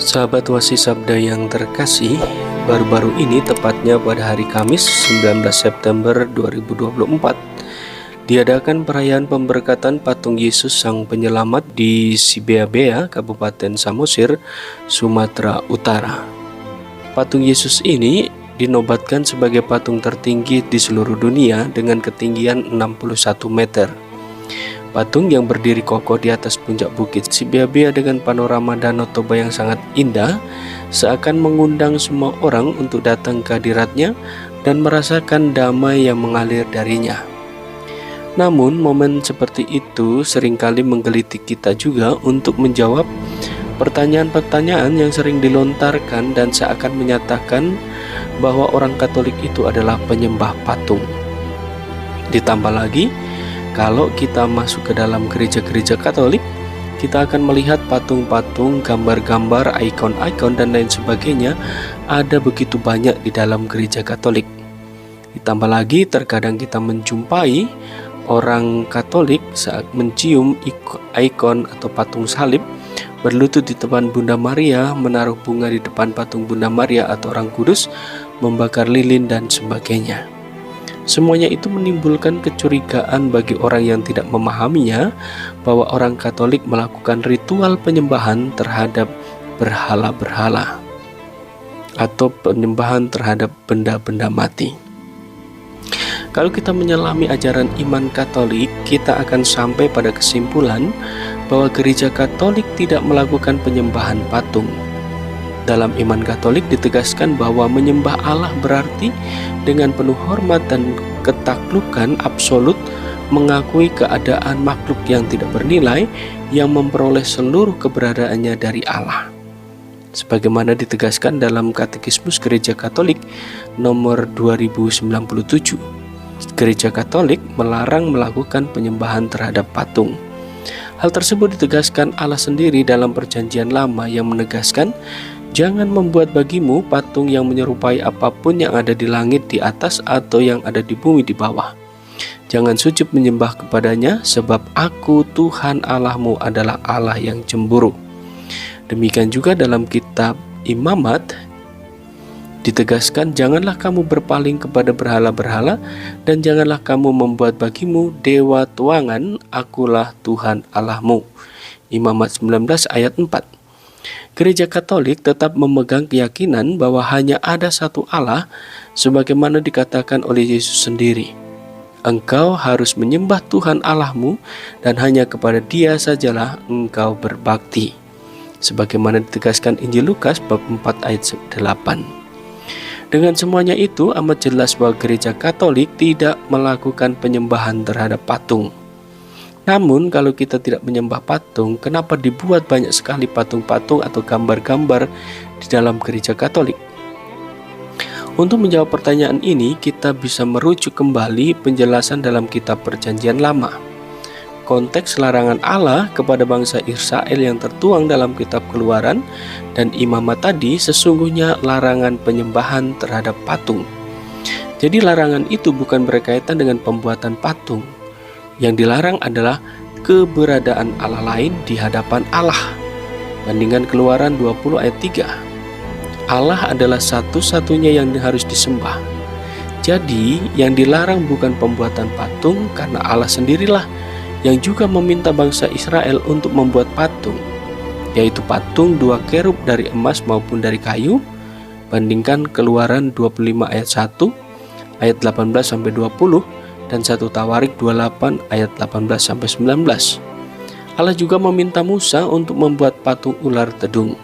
Sahabat Wasi Sabda yang terkasih, baru-baru ini tepatnya pada hari Kamis 19 September 2024 diadakan perayaan pemberkatan patung Yesus Sang Penyelamat di Sibeabea, Kabupaten Samosir, Sumatera Utara. Patung Yesus ini dinobatkan sebagai patung tertinggi di seluruh dunia dengan ketinggian 61 meter. Patung yang berdiri kokoh di atas puncak bukit Sibeabea dengan panorama Danau Toba yang sangat indah seakan mengundang semua orang untuk datang ke hadiratnya dan merasakan damai yang mengalir darinya. Namun momen seperti itu seringkali menggelitik kita juga untuk menjawab pertanyaan-pertanyaan yang sering dilontarkan dan seakan menyatakan bahwa orang Katolik itu adalah penyembah patung. Ditambah lagi, kalau kita masuk ke dalam gereja-gereja Katolik, kita akan melihat patung-patung, gambar-gambar, ikon-ikon, dan lain sebagainya ada begitu banyak di dalam gereja Katolik. Ditambah lagi, terkadang kita menjumpai orang Katolik saat mencium ikon atau patung salib, berlutut di depan Bunda Maria, menaruh bunga di depan patung Bunda Maria atau Orang Kudus, membakar lilin, dan sebagainya. Semuanya itu menimbulkan kecurigaan bagi orang yang tidak memahaminya bahwa orang Katolik melakukan ritual penyembahan terhadap berhala-berhala atau penyembahan terhadap benda-benda mati. Kalau kita menyelami ajaran iman Katolik, kita akan sampai pada kesimpulan bahwa gereja Katolik tidak melakukan penyembahan patung. Dalam iman Katolik ditegaskan bahwa menyembah Allah berarti dengan penuh hormat dan ketaklukan absolut mengakui keadaan makhluk yang tidak bernilai yang memperoleh seluruh keberadaannya dari Allah. Sebagaimana ditegaskan dalam Katekismus Gereja Katolik nomor 2097. Gereja Katolik melarang melakukan penyembahan terhadap patung. Hal tersebut ditegaskan Allah sendiri dalam Perjanjian Lama yang menegaskan, jangan membuat bagimu patung yang menyerupai apapun yang ada di langit di atas atau yang ada di bumi di bawah. Jangan sujud menyembah kepadanya, sebab Aku Tuhan Allahmu adalah Allah yang cemburu. Demikian juga dalam kitab Imamat ditegaskan, janganlah kamu berpaling kepada berhala-berhala dan janganlah kamu membuat bagimu dewa tuangan, Akulah Tuhan Allahmu. Imamat 19 ayat 4. Gereja Katolik tetap memegang keyakinan bahwa hanya ada satu Allah sebagaimana dikatakan oleh Yesus sendiri. Engkau harus menyembah Tuhan Allahmu dan hanya kepada Dia sajalah engkau berbakti. Sebagaimana ditegaskan Injil Lukas bab 4 ayat 8. Dengan semuanya itu amat jelas bahwa gereja Katolik tidak melakukan penyembahan terhadap patung. Namun kalau kita tidak menyembah patung, kenapa dibuat banyak sekali patung-patung atau gambar-gambar di dalam gereja Katolik? Untuk menjawab pertanyaan ini, kita bisa merujuk kembali penjelasan dalam kitab Perjanjian Lama. Konteks larangan Allah kepada bangsa Israel yang tertuang dalam kitab Keluaran dan Imamat tadi sesungguhnya larangan penyembahan terhadap patung. Jadi larangan itu bukan berkaitan dengan pembuatan patung. Yang dilarang adalah keberadaan Allah lain di hadapan Allah. Bandingkan Keluaran 20 ayat 3. Allah adalah satu-satunya yang harus disembah. Jadi yang dilarang bukan pembuatan patung, karena Allah sendirilah yang juga meminta bangsa Israel untuk membuat patung, yaitu patung 2 kerub dari emas maupun dari kayu. Bandingkan Keluaran 25 ayat 1, ayat 18-20, dan 1 Tawarik 28 ayat 18-19. Allah juga meminta Musa untuk membuat patung ular tedung.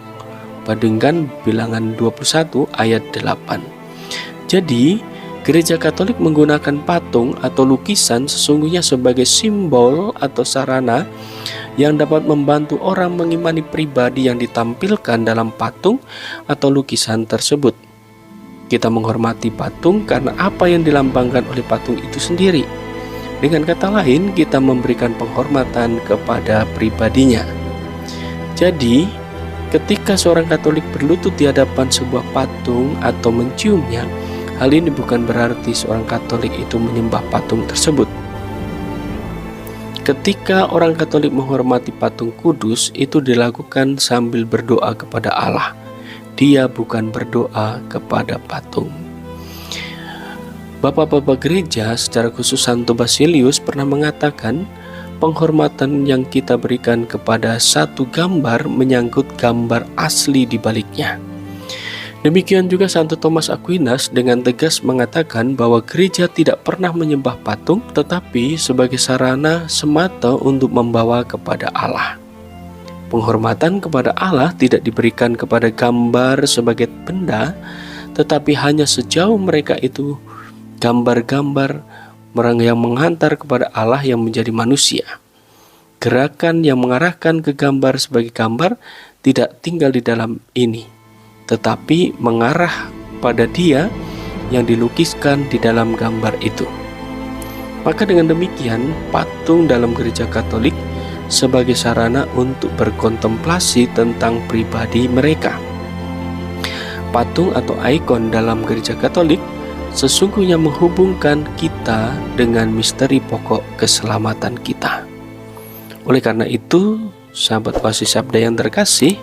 Bandingkan Bilangan 21 ayat 8. Jadi Gereja Katolik menggunakan patung atau lukisan sesungguhnya sebagai simbol atau sarana yang dapat membantu orang mengimani pribadi yang ditampilkan dalam patung atau lukisan tersebut. Kita menghormati patung karena apa yang dilambangkan oleh patung itu sendiri. Dengan kata lain, kita memberikan penghormatan kepada pribadinya. Jadi, ketika seorang Katolik berlutut di hadapan sebuah patung atau menciumnya, hal ini bukan berarti seorang Katolik itu menyembah patung tersebut. Ketika orang Katolik menghormati patung kudus, itu dilakukan sambil berdoa kepada Allah. Dia bukan berdoa kepada patung. Bapak-bapak gereja, secara khusus Santo Basilius, pernah mengatakan penghormatan yang kita berikan kepada satu gambar menyangkut gambar asli di baliknya. Demikian juga Santo Thomas Aquinas dengan tegas mengatakan bahwa gereja tidak pernah menyembah patung, tetapi sebagai sarana semata untuk membawa kepada Allah. Penghormatan kepada Allah tidak diberikan kepada gambar sebagai benda, tetapi hanya sejauh mereka itu gambar-gambar yang menghantar kepada Allah yang menjadi manusia. Gerakan yang mengarahkan ke gambar sebagai gambar tidak tinggal di dalam ini, tetapi mengarah pada Dia yang dilukiskan di dalam gambar itu. Maka dengan demikian, patung dalam gereja Katolik sebagai sarana untuk berkontemplasi tentang pribadi mereka. Patung atau ikon dalam gereja Katolik sesungguhnya menghubungkan kita dengan misteri pokok keselamatan kita. Oleh karena itu, sahabat Oasis Sabda yang terkasih,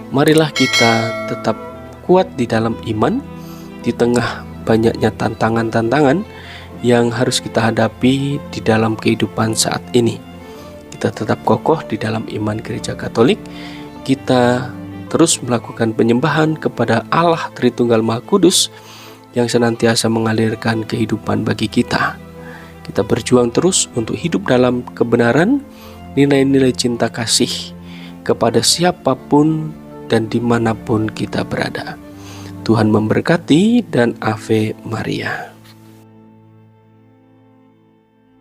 marilah kita tetap kuat di dalam iman di tengah banyaknya tantangan-tantangan yang harus kita hadapi di dalam kehidupan saat ini. Kita tetap kokoh di dalam iman gereja Katolik. Kita terus melakukan penyembahan kepada Allah Tritunggal Maha Kudus yang senantiasa mengalirkan kehidupan bagi kita. Kita berjuang terus untuk hidup dalam kebenaran, nilai-nilai cinta kasih kepada siapapun dan dimanapun kita berada. Tuhan memberkati dan Ave Maria.